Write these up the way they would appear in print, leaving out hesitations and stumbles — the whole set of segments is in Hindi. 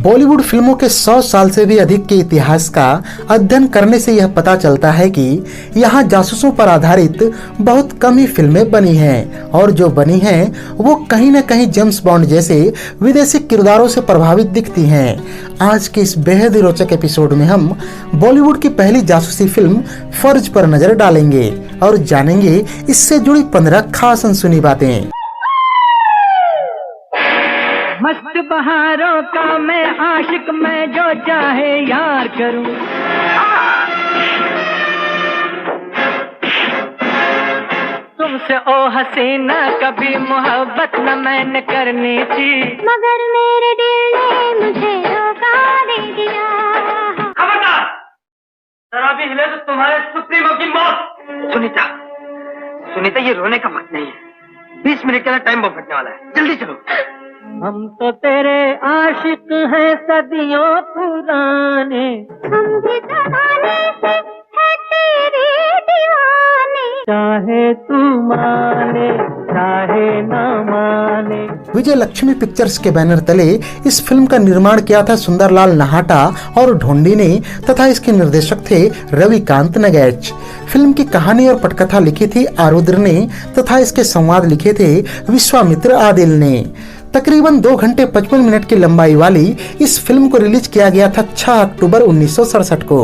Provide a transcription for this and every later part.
बॉलीवुड फिल्मों के 100 साल से भी अधिक के इतिहास का अध्ययन करने से यह पता चलता है कि यहाँ जासूसों पर आधारित बहुत कम ही फिल्में बनी हैं और जो बनी हैं वो कहीं न कहीं जेम्स बॉन्ड जैसे विदेशी किरदारों से प्रभावित दिखती हैं। आज के इस बेहद ही रोचक एपिसोड में हम बॉलीवुड की पहली जासूसी फिल्म फर्ज पर नजर डालेंगे और जानेंगे इससे जुड़ी 15 खास अनसुनी बातें। मस्त बहारों का मैं आशिक, मैं जो चाहे यार करूं। तुमसे ओ हसीना कभी मोहब्बत न मैंने करनी थी, मगर मेरे दिल ने मुझे धोखा दे दिया। खबरदार, शराबी हिले तो तुम्हारे सुप्रीमो की मौत। सुनीता ये रोने का वक्त नहीं है, 20 मिनट के अंदर टाइम बम फटने वाला है, जल्दी चलो। हम तो तेरे आशिक हैं सदियों पुराने, हम भी जमाने से है तेरे दीवाने, चाहे तू माने चाहे ना माने। विजय लक्ष्मी पिक्चर्स के बैनर तले इस फिल्म का निर्माण किया था सुंदरलाल नाहाटा और ढोंडी ने तथा इसके निर्देशक थे रविकांत नगैच। फिल्म की कहानी और पटकथा लिखी थी आरुद्र ने तथा इसके संवाद लिखे थे विश्वामित्र आदिल ने। तकरीबन 2 घंटे 55 मिनट की लंबाई वाली इस फिल्म को रिलीज किया गया था 6 अक्टूबर 1967 को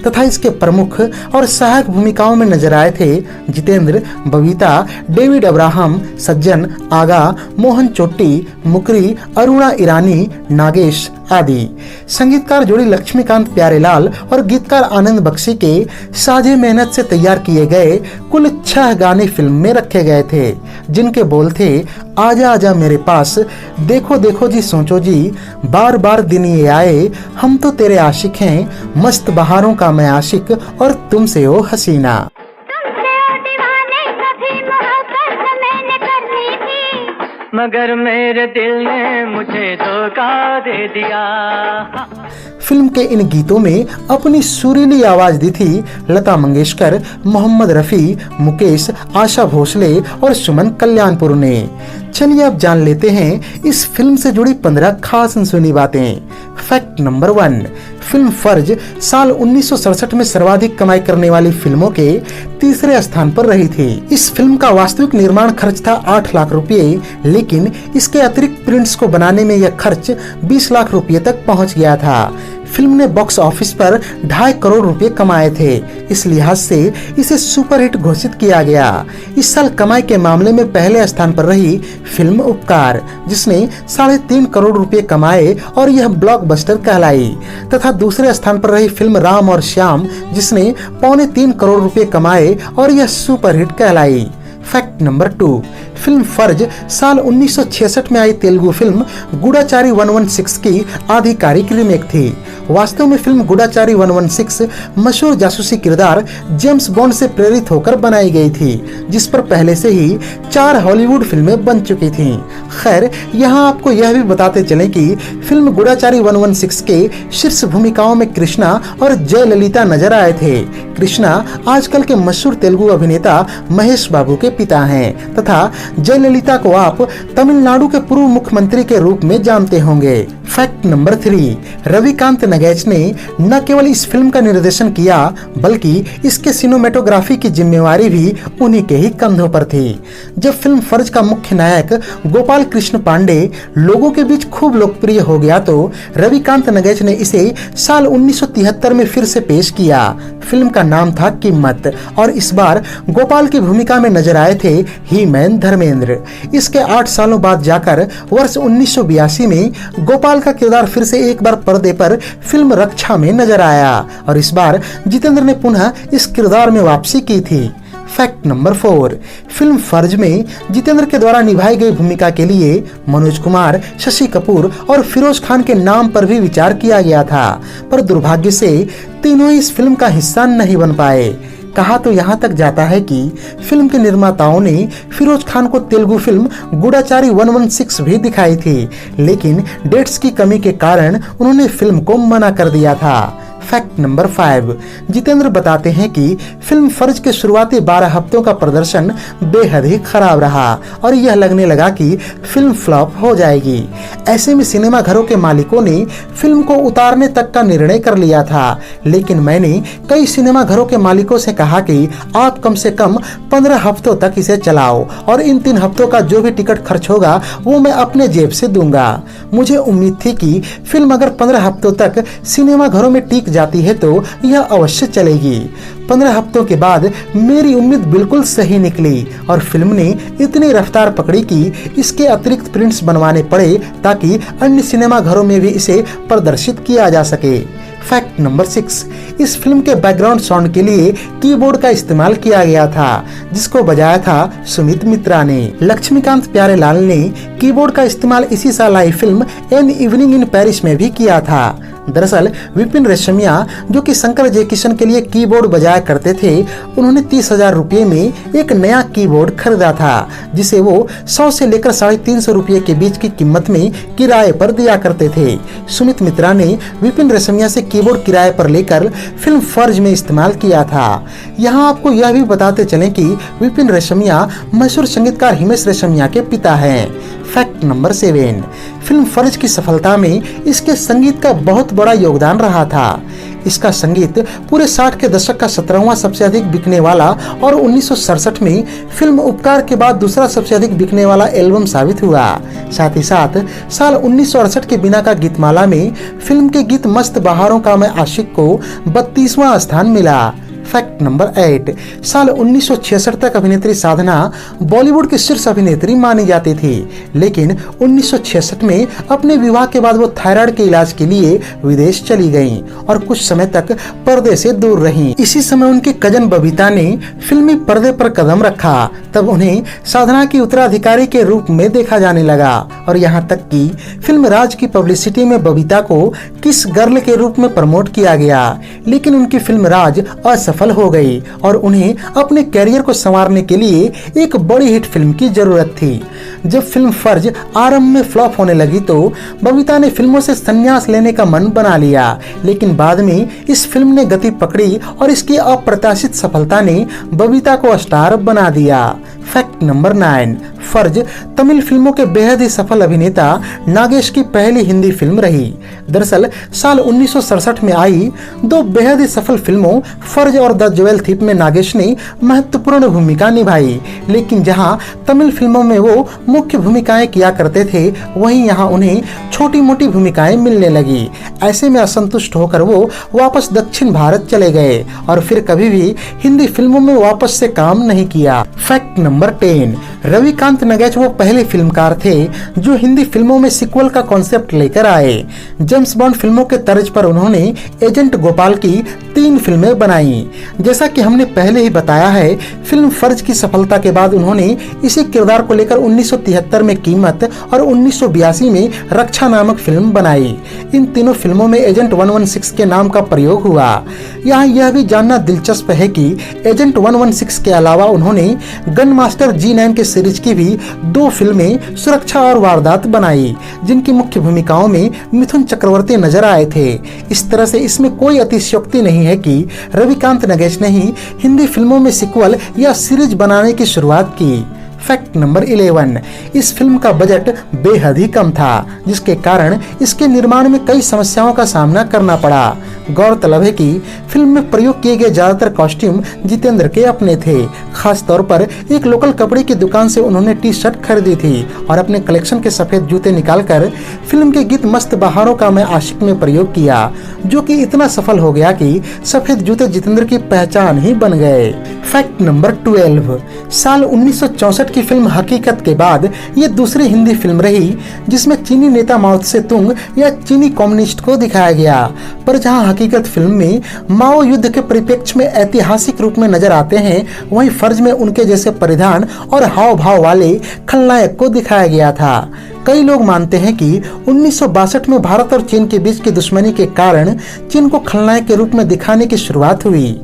तथा इसके प्रमुख और सहायक भूमिकाओं में नजर आए थे जितेंद्र, बबीता, डेविड अब्राहम, सज्जन, आगा, मोहन चोट्टी, मुकरी, अरुणा ईरानी, नागेश आदि। संगीतकार जोड़ी लक्ष्मीकांत प्यारेलाल और गीतकार आनंद बख्शी के साझे मेहनत से तैयार किए गए कुल 6 गाने फिल्म में रखे गए थे, जिनके बोल थे आजा आजा मेरे पास, देखो देखो जी सोचो जी, बार बार दिन ये आए, हम तो तेरे आशिक हैं, मस्त बहारों का मैं आशिक और तुमसे ओ हसीना। तुमसे ओ दीवाने कभी मोहब्बत न मैंने करनी थी, मगर मेरे दिल ने मुझे धोखा दे दिया। फिल्म के इन गीतों में अपनी सुरीली आवाज दी थी लता मंगेशकर, मोहम्मद रफी, मुकेश, आशा भोसले और सुमन कल्याणपुर ने। चलिए अब जान लेते हैं इस फिल्म से जुड़ी 15 खास अनसुनी बातें। फैक्ट नंबर 1, फिल्म फर्ज साल 1967 में सर्वाधिक कमाई करने वाली फिल्मों के तीसरे स्थान पर रही थी। इस फिल्म का वास्तविक निर्माण खर्च था 8 लाख रुपए, लेकिन इसके अतिरिक्त प्रिंट्स को बनाने में यह खर्च 20 लाख रुपए तक पहुंच गया था। फिल्म ने बॉक्स ऑफिस पर 2.5 करोड़ रुपए कमाए थे, इस लिहाज से इसे सुपरहिट घोषित किया गया। इस साल कमाई के मामले में पहले स्थान पर रही फिल्म उपकार, जिसने 3.5 करोड़ रुपए कमाए और यह ब्लॉकबस्टर कहलाई, तथा दूसरे स्थान पर रही फिल्म राम और श्याम, जिसने 3.25 करोड़ रुपए कमाए और यह सुपरहिट कहलाई। फैक्ट नंबर 2, फिल्म फर्ज साल 1966 में आई तेलुगु फिल्म गूढ़ाचारी 116 की आधिकारिक रीमेक थी। वास्तव में फिल्म गूढ़ाचारी 116 मशहूर जासूसी किरदार जेम्स बॉन्ड से प्रेरित होकर बनाई गई थी, जिस पर पहले से ही 4 हॉलीवुड फिल्में बन चुकी थीं। खैर, यहाँ आपको यह भी बताते चलें कि फिल्म गूढ़ाचारी 116 के शीर्ष भूमिकाओं में कृष्णा और जयललिता नजर आए थे। कृष्णा आजकल के मशहूर तेलुगु अभिनेता महेश बाबू के पिता हैं तथा जयललिता को आप तमिलनाडु के पूर्व मुख्यमंत्री के रूप में जानते होंगे। फैक्ट नंबर 3, रविकांत नगैच ने न केवल इस फिल्म का निर्देशन किया बल्कि इसके सिनेमेटोग्राफी की जिम्मेवारी भी उन्हीं के ही कंधों पर थी। जब फिल्म फर्ज का मुख्य नायक गोपाल कृष्ण पांडे लोगों के बीच खूब लोकप्रिय हो गया तो रविकांत नगैच ने इसे साल 1973 में फिर से पेश किया। फिल्म का नाम था कीमत और इस बार गोपाल की भूमिका में नजर आए थे ही मैन धर्मेंद्र। इसके 8 सालों बाद जाकर वर्ष 1982 में गोपाल का किरदार फिर से एक बार पर्दे पर फिल्म रक्षा में नजर आया और इस बार जितेंद्र ने पुनः इस किरदार में वापसी की थी। फैक्ट नंबर 4, फिल्म फर्ज में जितेंद्र के द्वारा निभाई गई भूमिका के लिए मनोज कुमार, शशि कपूर और फिरोज खान के नाम पर भी विचार किया गया था, पर दुर्भाग्य से तीनों इस फिल्म का हिस्सा नहीं बन पाए। कहा तो यहाँ तक जाता है कि फिल्म के निर्माताओं ने फिरोज खान को तेलुगु फिल्म गूढ़ाचारी 116 भी दिखाई थी, लेकिन डेट्स की कमी के कारण उन्होंने फिल्म को मना कर दिया था। फैक्ट नंबर 5, जितेंद्र बताते हैं कि फिल्म फर्ज के शुरुआती 12 हफ्तों का प्रदर्शन बेहद ही खराब रहा और यह लगने लगा कि फिल्म फ्लॉप हो जाएगी। ऐसे में सिनेमा घरों के मालिकों ने फिल्म को उतारने तक का निर्णय कर लिया था, लेकिन मैंने कई सिनेमा घरों के मालिकों से कहा कि आप कम से कम 15 हफ्तों तक इसे चलाओ और इन 3 हफ्तों का जो भी टिकट खर्च होगा वो मैं अपने जेब से दूंगा। मुझे उम्मीद थी कि फिल्म अगर 15 हफ्तों तक सिनेमा घरों में टिक जाती है तो यह अवश्य चलेगी। 15 हफ्तों के बाद मेरी उम्मीद बिल्कुल सही निकली और फिल्म ने इतनी रफ्तार पकड़ी कि इसके अतिरिक्त प्रिंट्स बनवाने पड़े ताकि अन्य सिनेमा घरों में भी इसे प्रदर्शित किया जा सके। फैक्ट नंबर 6, इस फिल्म के बैकग्राउंड साउंड के लिए कीबोर्ड का इस्तेमाल किया गया था, जिसको बजाया था सुमित मित्रा ने। लक्ष्मीकांत प्यारेलाल ने कीबोर्ड का इस्तेमाल इसी साल आई film an evening in Paris में भी किया था। दरअसल विपिन रेशमिया, जो कि शंकर जयकिशन के लिए कीबोर्ड बजाया करते थे, उन्होंने 30,000 रुपये में एक नया कीबोर्ड खरीदा था, जिसे वो 100 से लेकर 350 रुपये के बीच की कीमत में किराए पर दिया करते थे। सुमित मित्रा ने विपिन रेशमिया से कीबोर्ड किराए पर लेकर फिल्म फर्ज में इस्तेमाल किया था। यहाँ आपको यह भी बताते चलें कि विपिन रेशमिया मशहूर संगीतकार हिमेश रेशमिया के पिता हैं। फैक्ट नंबर 7, फिल्म फर्ज की सफलता में इसके संगीत का बहुत बड़ा योगदान रहा था। इसका संगीत पूरे 60 के दशक का 17वां सबसे अधिक बिकने वाला और 1967 में फिल्म उपकार के बाद दूसरा सबसे अधिक बिकने वाला एल्बम साबित हुआ। साथ ही साथ साल 1968 के बिना का गीतमाला में फिल्म के गीत मस्त बहारों का मैं आशिक को 32वां स्थान मिला। फैक्ट नंबर 8, साल 1966 तक अभिनेत्री साधना बॉलीवुड की शीर्ष अभिनेत्री मानी जाती थी, लेकिन 1966 में अपने विवाह के बाद वो थायराइड के इलाज के लिए विदेश चली गईं और कुछ समय तक पर्दे से दूर रहीं। इसी समय उनकी कजन बबीता ने फिल्मी पर्दे पर कदम रखा, तब उन्हें साधना की उत्तराधिकारी के रूप में देखा जाने लगा और यहाँ तक कि फिल्म राज की पब्लिसिटी में बबीता को किस गर्ल के रूप में प्रमोट किया गया, लेकिन उनकी फिल्म राज असफल हो गई और उन्हें अपने कैरियर को संवारने के लिए एक बड़ी हिट फिल्म की जरूरत थी। जब फिल्म फर्ज आरंभ में फ्लॉप होने लगी तो बबीता ने फिल्मों से संन्यास लेने का मन बना लिया, लेकिन बाद में इस फिल्म ने गति पकड़ी और इसकी अप्रत्याशित सफलता ने बबीता को स्टार बना दिया। फैक्ट नंबर 9, फर्ज तमिल फिल्मों के बेहद ही सफल अभिनेता नागेश की पहली हिंदी फिल्म रही। दरअसल साल 1967 में आई 2 बेहद ही सफल फिल्मों फर्ज और द ज्वेल थिप में नागेश ने महत्वपूर्ण भूमिका निभाई, लेकिन जहां तमिल फिल्मों में वो मुख्य भूमिकाएं किया करते थे, वहीं यहाँ उन्हें छोटी मोटी भूमिकाएं मिलने लगी। ऐसे में असंतुष्ट होकर वो वापस दक्षिण भारत चले गए और फिर कभी भी हिंदी फिल्मों में वापस से काम नहीं किया। फैक्ट नंबर 10, रविकांत नगेच वो पहले फिल्मकार थे जो हिंदी फिल्मों में सिक्वल का कॉन्सेप्ट लेकर आए। जेम्स बॉन्ड फिल्मों के तर्ज पर उन्होंने एजेंट गोपाल की 3 फिल्में बनाई। जैसा कि हमने पहले ही बताया है, फिल्म फर्ज की सफलता के बाद उन्होंने इसी किरदार को लेकर 1973 में कीमत और 1982 में रक्षा नामक फिल्म बनाई। इन तीनों फिल्मों में एजेंट 116 के नाम का प्रयोग हुआ। यहाँ यह भी जानना दिलचस्प है कि एजेंट 116 के अलावा उन्होंने गन मास्टर G9 के सीरीज की भी 2 फिल्में सुरक्षा और वारदात बनाई, जिनकी मुख्य भूमिकाओं में मिथुन चक्रवर्ती नजर आए थे। इस तरह से इसमें कोई अतिशयोक्ति नहीं है कि रविकांत नगेश ने ही हिंदी फिल्मों में सिक्वल या सीरीज बनाने की शुरुआत की। फैक्ट नंबर 11, इस फिल्म का बजट बेहद ही कम था, जिसके कारण इसके निर्माण में कई समस्याओं का सामना करना पड़ा। गौरतलब है कि फिल्म में प्रयोग किए गए ज्यादातर कॉस्ट्यूम जितेंद्र के अपने थे। खास तौर पर एक लोकल कपड़े की दुकान से उन्होंने टी शर्ट खरीदी थी और अपने कलेक्शन के सफेद जूते निकालकर फिल्म के गीत मस्त बहारों का मैं आशिक में प्रयोग किया, जो कि इतना सफल हो गया कि सफेद जूते जितेंद्र की पहचान ही बन गए। फैक्ट नंबर 12, साल 1964 की फिल्म हकीकत के बाद ये दूसरी हिंदी फिल्म रही जिसमें चीनी नेता माओ त्से तुंग या चीनी कम्युनिस्ट को दिखाया गया। पर जहां हकीकत फिल्म में माओ युद्ध के परिप्रेक्ष्य में ऐतिहासिक रूप में नजर आते हैं, वहीं फर्ज में उनके जैसे परिधान और हाव भाव वाले खलनायक को दिखाया गया था। कई लोग मानते हैं कि 1962 में भारत और चीन के बीच की दुश्मनी के कारण चीन को खलनायक के रूप में दिखाने की शुरुआत हुई।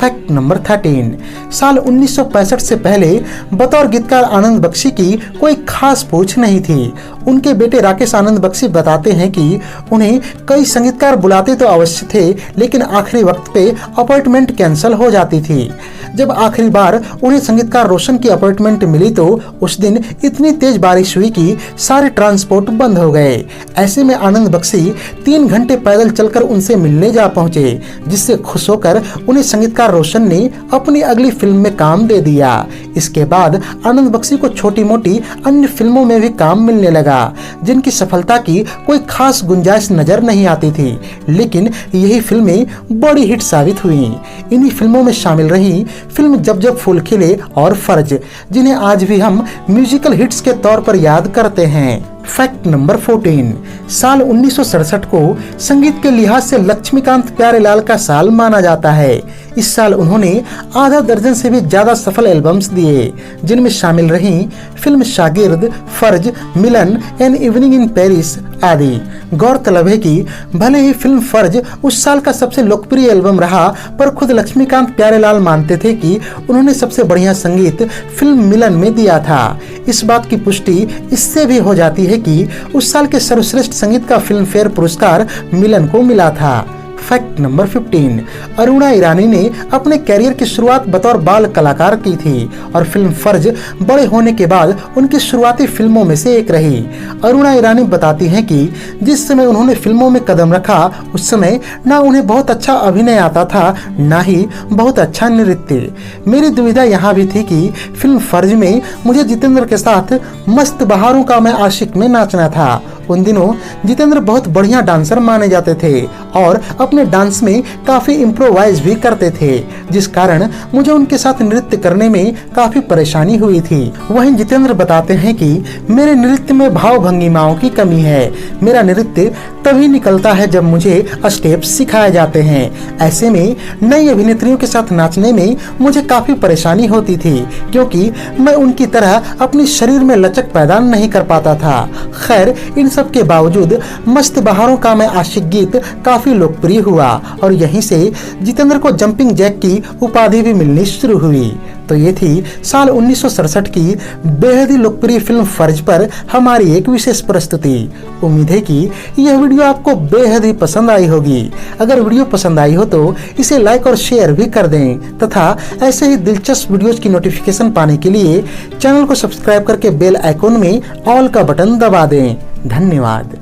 फैक्ट नंबर 13, साल 1965 से पहले बतौर गीतकार आनंद बख्शी की कोई खास पहुंच नहीं थी। उनके बेटे राकेश आनंद बख्शी बताते हैं कि उन्हें कई संगीतकार बुलाते तो अवश्य थे, लेकिन आखिरी वक्त पे अपॉइंटमेंट कैंसिल हो जाती थी। जब आखिरी बार उन्हें संगीतकार रोशन की अपॉइंटमेंट मिली तो उस दिन इतनी तेज बारिश हुई कि सारे ट्रांसपोर्ट बंद हो गए। ऐसे में आनंद बख्शी 3 घंटे पैदल चलकर उनसे मिलने जा पहुंचे, जिससे खुश होकर उन्हें संगीतकार रोशन ने अपनी अगली फिल्म में काम दे दिया। इसके बाद आनंद बख्शी को छोटी मोटी अन्य फिल्मों में भी काम मिलने लगा, जिनकी सफलता की कोई खास गुंजाइश नजर नहीं आती थी, लेकिन यही फिल्में बड़ी हिट साबित हुई। इन्हीं फिल्मों में शामिल रही फिल्म जब जब फूल खिले और फर्ज, जिन्हें आज भी हम म्यूजिकल हिट्स के तौर पर याद करते हैं। फैक्ट नंबर 14, साल 1967 को संगीत के लिहाज से लक्ष्मीकांत प्यारेलाल का साल माना जाता है। इस साल उन्होंने आधा दर्जन से भी ज्यादा सफल एल्बम्स दिए, जिनमें शामिल रही फिल्म शागिर्द, फर्ज, मिलन, एन इवनिंग इन पेरिस आदि। गौरतलब है कि भले ही फिल्म फर्ज उस साल का सबसे लोकप्रिय एल्बम रहा, पर खुद लक्ष्मीकांत प्यारेलाल मानते थे कि उन्होंने सबसे बढ़िया संगीत फिल्म मिलन में दिया था। इस बात की पुष्टि इससे भी हो जाती है कि उस साल के सर्वश्रेष्ठ संगीत का फिल्म फेयर पुरस्कार मिलन को मिला था। फैक्ट नंबर 15, अरुणा ईरानी ने अपने कैरियर की शुरुआत बतौर बाल कलाकार की थी और फिल्म फर्ज बड़े होने के बाद उनकी शुरुआती फिल्मों में से एक रही। अरुणा ईरानी बताती हैं कि जिस समय उन्होंने फिल्मों में कदम रखा, उस समय ना उन्हें बहुत अच्छा अभिनय आता था, ना ही बहुत अच्छा नृत्य। मेरी दुविधा यहाँ भी थी कि फिल्म फर्ज में मुझे जितेंद्र के साथ मस्त बहारों का मैं आशिक में नाचना था। उन दिनों जितेंद्र बहुत बढ़िया डांसर माने जाते थे और अपने डांस में काफी इम्प्रोवाइज भी करते थे, जिस कारण मुझे उनके साथ नृत्य करने में काफी परेशानी हुई थी। वहीं जितेंद्र बताते हैं कि मेरे नृत्य में भाव भंगिमाओं की कमी है। मेरा नृत्य तभी निकलता है जब मुझे स्टेप सिखाए जाते हैं। ऐसे में नई अभिनेत्रियों के साथ नाचने में मुझे काफी परेशानी होती थी, क्योंकि मैं उनकी तरह अपनी शरीर में लचक पैदा नहीं कर पाता था। खैर, इन सब के बावजूद मस्त बहारों का मैं आशिक गीत काफी लोकप्रिय हुआ और यहीं से जितेंद्र को जंपिंग जैक की उपाधि भी मिलनी शुरू हुई। तो ये थी साल 1967 की बेहद ही लोकप्रिय फिल्म फर्ज पर हमारी एक विशेष प्रस्तुति। उम्मीद है कि यह वीडियो आपको बेहद ही पसंद आई होगी। अगर वीडियो पसंद आई हो तो इसे लाइक और शेयर भी कर दें तथा ऐसे ही दिलचस्प वीडियोज की नोटिफिकेशन पाने के लिए चैनल को सब्सक्राइब करके बेल आइकॉन में ऑल का बटन दबा दें। धन्यवाद।